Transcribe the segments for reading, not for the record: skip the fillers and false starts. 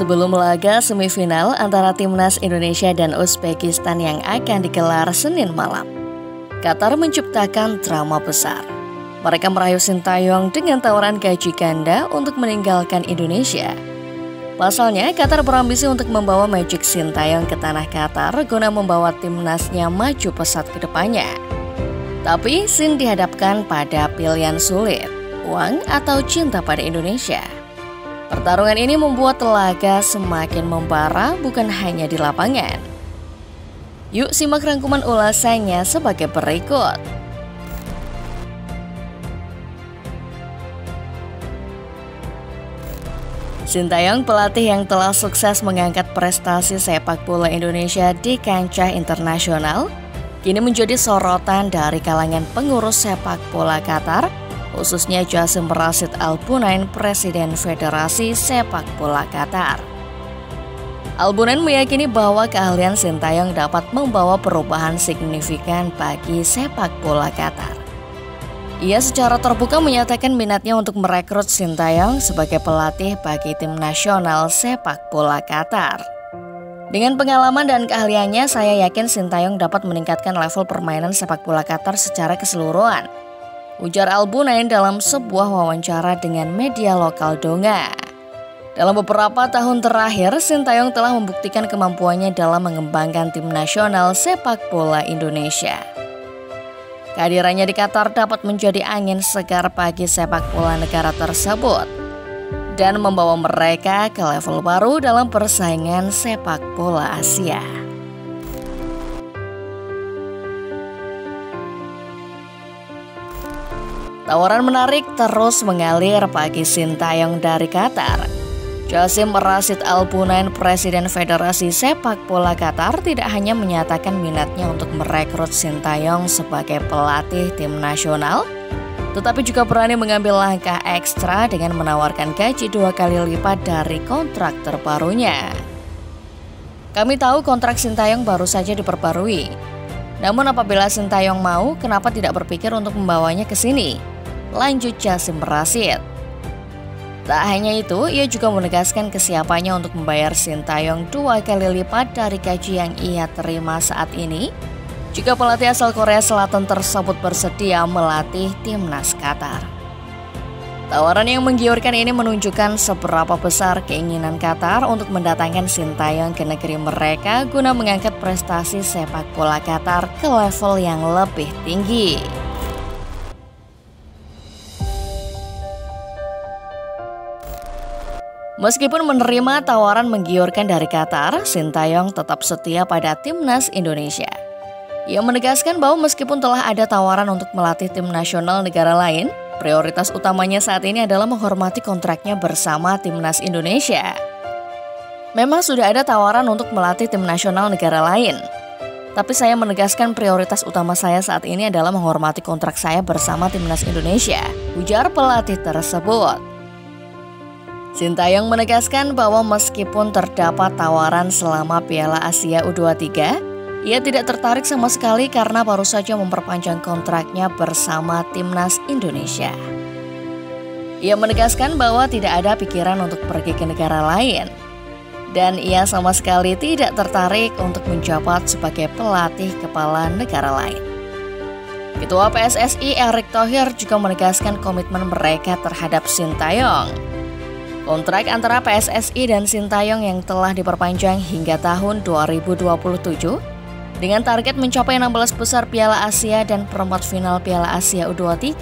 Sebelum laga semifinal antara Timnas Indonesia dan Uzbekistan yang akan digelar Senin malam, Qatar menciptakan drama besar. Mereka merayu Sintayong dengan tawaran gaji ganda untuk meninggalkan Indonesia. Pasalnya, Qatar berambisi untuk membawa Magic Sintayong ke tanah Qatar guna membawa timnasnya maju pesat ke depannya. Tapi Sin dihadapkan pada pilihan sulit, uang atau cinta pada Indonesia. Pertarungan ini membuat laga semakin membara bukan hanya di lapangan. Yuk simak rangkuman ulasannya sebagai berikut. Sintayong, pelatih yang telah sukses mengangkat prestasi sepak bola Indonesia di kancah internasional, kini menjadi sorotan dari kalangan pengurus sepak bola Qatar, khususnya Jassim Rashid Al Bunain, Presiden Federasi Sepak Bola Qatar. Al Bunain meyakini bahwa keahlian Sintayong dapat membawa perubahan signifikan bagi sepak bola Qatar. Ia secara terbuka menyatakan minatnya untuk merekrut Sintayong sebagai pelatih bagi tim nasional sepak bola Qatar. Dengan pengalaman dan keahliannya, saya yakin Sintayong dapat meningkatkan level permainan sepak bola Qatar secara keseluruhan, ujar Al Bunain dalam sebuah wawancara dengan media lokal Donga. Dalam beberapa tahun terakhir, Sintayong telah membuktikan kemampuannya dalam mengembangkan tim nasional sepak bola Indonesia. Kehadirannya di Qatar dapat menjadi angin segar bagi sepak bola negara tersebut dan membawa mereka ke level baru dalam persaingan sepak bola Asia. Tawaran menarik terus mengalir bagi Sintayong dari Qatar. Jassim Rashid Al Bunain, Presiden Federasi Sepak Bola Qatar, tidak hanya menyatakan minatnya untuk merekrut Sintayong sebagai pelatih tim nasional, tetapi juga berani mengambil langkah ekstra dengan menawarkan gaji 2 kali lipat dari kontrak terbarunya. Kami tahu kontrak Sintayong baru saja diperbarui. Namun apabila Sintayong mau, kenapa tidak berpikir untuk membawanya ke sini? Lanjut Jassim Rashid. Tak hanya itu, ia juga menegaskan kesiapannya untuk membayar Sintayong 2 kali lipat dari gaji yang ia terima saat ini jika pelatih asal Korea Selatan tersebut bersedia melatih timnas Qatar. Tawaran yang menggiurkan ini menunjukkan seberapa besar keinginan Qatar untuk mendatangkan Sintayong ke negeri mereka guna mengangkat prestasi sepak bola Qatar ke level yang lebih tinggi. Meskipun menerima tawaran menggiurkan dari Qatar, Sintayong tetap setia pada timnas Indonesia. Ia menegaskan bahwa meskipun telah ada tawaran untuk melatih tim nasional negara lain, prioritas utamanya saat ini adalah menghormati kontraknya bersama timnas Indonesia. Memang sudah ada tawaran untuk melatih tim nasional negara lain, tapi saya menegaskan prioritas utama saya saat ini adalah menghormati kontrak saya bersama timnas Indonesia, ujar pelatih tersebut. Sintayong menegaskan bahwa meskipun terdapat tawaran selama Piala Asia U23, ia tidak tertarik sama sekali karena baru saja memperpanjang kontraknya bersama timnas Indonesia. Ia menegaskan bahwa tidak ada pikiran untuk pergi ke negara lain, dan ia sama sekali tidak tertarik untuk menjabat sebagai pelatih kepala negara lain. Ketua PSSI Erick Thohir juga menegaskan komitmen mereka terhadap Sintayong. Kontrak antara PSSI dan Sintayong yang telah diperpanjang hingga tahun 2027 dengan target mencapai 16 besar Piala Asia dan perempat final Piala Asia U23.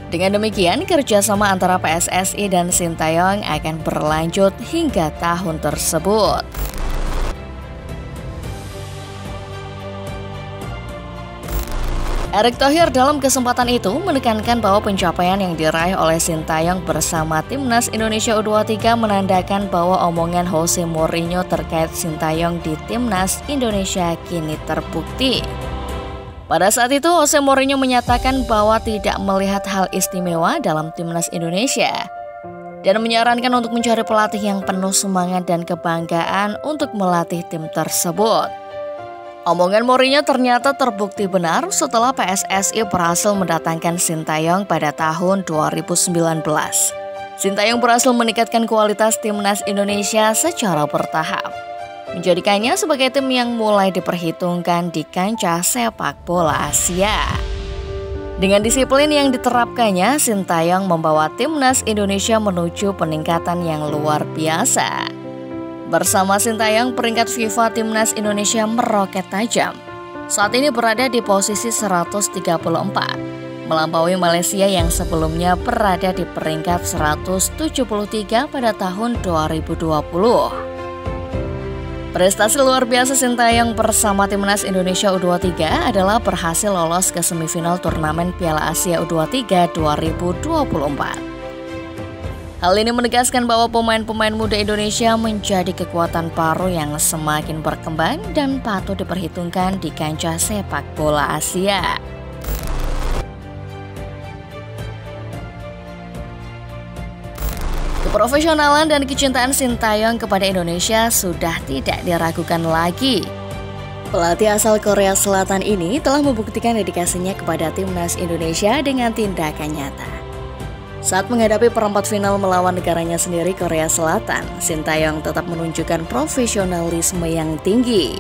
Dengan demikian, kerjasama antara PSSI dan Sintayong akan berlanjut hingga tahun tersebut. Erick Thohir dalam kesempatan itu menekankan bahwa pencapaian yang diraih oleh Sintayong bersama timnas Indonesia U23 menandakan bahwa omongan Jose Mourinho terkait Sintayong di timnas Indonesia kini terbukti. Pada saat itu, Jose Mourinho menyatakan bahwa tidak melihat hal istimewa dalam timnas Indonesia dan menyarankan untuk mencari pelatih yang penuh semangat dan kebanggaan untuk melatih tim tersebut. Omongan Mourinho ternyata terbukti benar setelah PSSI berhasil mendatangkan Sintayong pada tahun 2019. Sintayong berhasil meningkatkan kualitas timnas Indonesia secara bertahap, menjadikannya sebagai tim yang mulai diperhitungkan di kancah sepak bola Asia. Dengan disiplin yang diterapkannya, Sintayong membawa timnas Indonesia menuju peningkatan yang luar biasa. Bersama Sintayong, peringkat FIFA timnas Indonesia meroket tajam. Saat ini berada di posisi 134, melampaui Malaysia yang sebelumnya berada di peringkat 173 pada tahun 2020. Prestasi luar biasa Sintayong bersama timnas Indonesia U23 adalah berhasil lolos ke semifinal turnamen Piala Asia U23 2024. Hal ini menegaskan bahwa pemain-pemain muda Indonesia menjadi kekuatan baru yang semakin berkembang dan patut diperhitungkan di kancah sepak bola Asia. Keprofesionalan dan kecintaan Sintayong kepada Indonesia sudah tidak diragukan lagi. Pelatih asal Korea Selatan ini telah membuktikan dedikasinya kepada timnas Indonesia dengan tindakan nyata. Saat menghadapi perempat final melawan negaranya sendiri Korea Selatan, Sintayong tetap menunjukkan profesionalisme yang tinggi.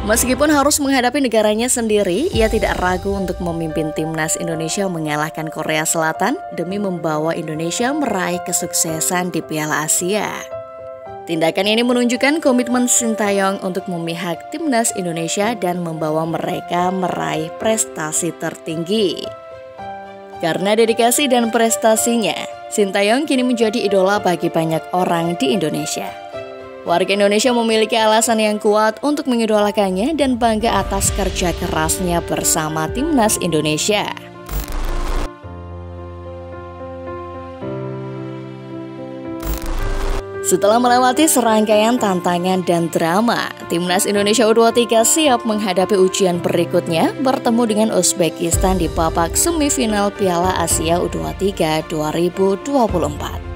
Meskipun harus menghadapi negaranya sendiri, ia tidak ragu untuk memimpin timnas Indonesia mengalahkan Korea Selatan demi membawa Indonesia meraih kesuksesan di Piala Asia. Tindakan ini menunjukkan komitmen Sintayong untuk memihak timnas Indonesia dan membawa mereka meraih prestasi tertinggi. Karena dedikasi dan prestasinya, Sintayong kini menjadi idola bagi banyak orang di Indonesia. Warga Indonesia memiliki alasan yang kuat untuk mengidolakannya dan bangga atas kerja kerasnya bersama timnas Indonesia. Setelah melewati serangkaian tantangan dan drama, timnas Indonesia U23 siap menghadapi ujian berikutnya bertemu dengan Uzbekistan di babak semifinal Piala Asia U23 2024.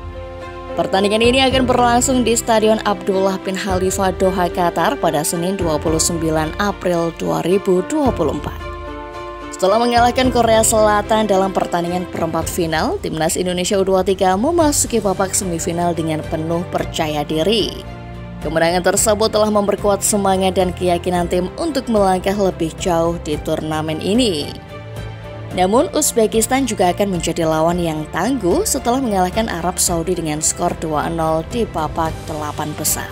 Pertandingan ini akan berlangsung di Stadion Abdullah bin Khalifa Doha, Qatar pada Senin 29 April 2024. Setelah mengalahkan Korea Selatan dalam pertandingan perempat final, timnas Indonesia U23 memasuki babak semifinal dengan penuh percaya diri. Kemenangan tersebut telah memperkuat semangat dan keyakinan tim untuk melangkah lebih jauh di turnamen ini. Namun, Uzbekistan juga akan menjadi lawan yang tangguh setelah mengalahkan Arab Saudi dengan skor 2-0 di babak 8 besar.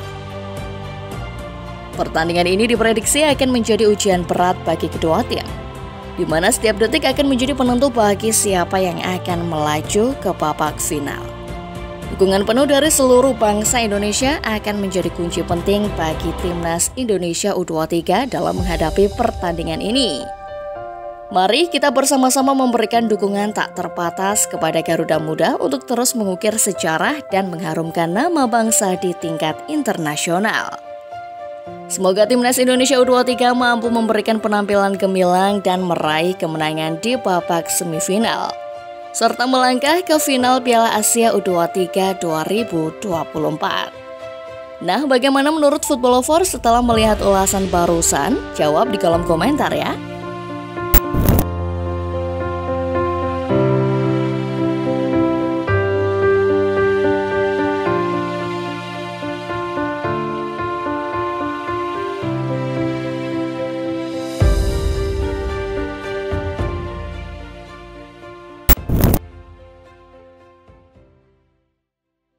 Pertandingan ini diprediksi akan menjadi ujian berat bagi kedua tim, di mana setiap detik akan menjadi penentu bagi siapa yang akan melaju ke babak final. Dukungan penuh dari seluruh bangsa Indonesia akan menjadi kunci penting bagi timnas Indonesia U23 dalam menghadapi pertandingan ini. Mari kita bersama-sama memberikan dukungan tak terbatas kepada Garuda Muda untuk terus mengukir sejarah dan mengharumkan nama bangsa di tingkat internasional. Semoga timnas Indonesia U23 mampu memberikan penampilan gemilang dan meraih kemenangan di babak semifinal, serta melangkah ke final Piala Asia U23 2024. Nah, bagaimana menurut Football Lovers setelah melihat ulasan barusan? Jawab di kolom komentar ya.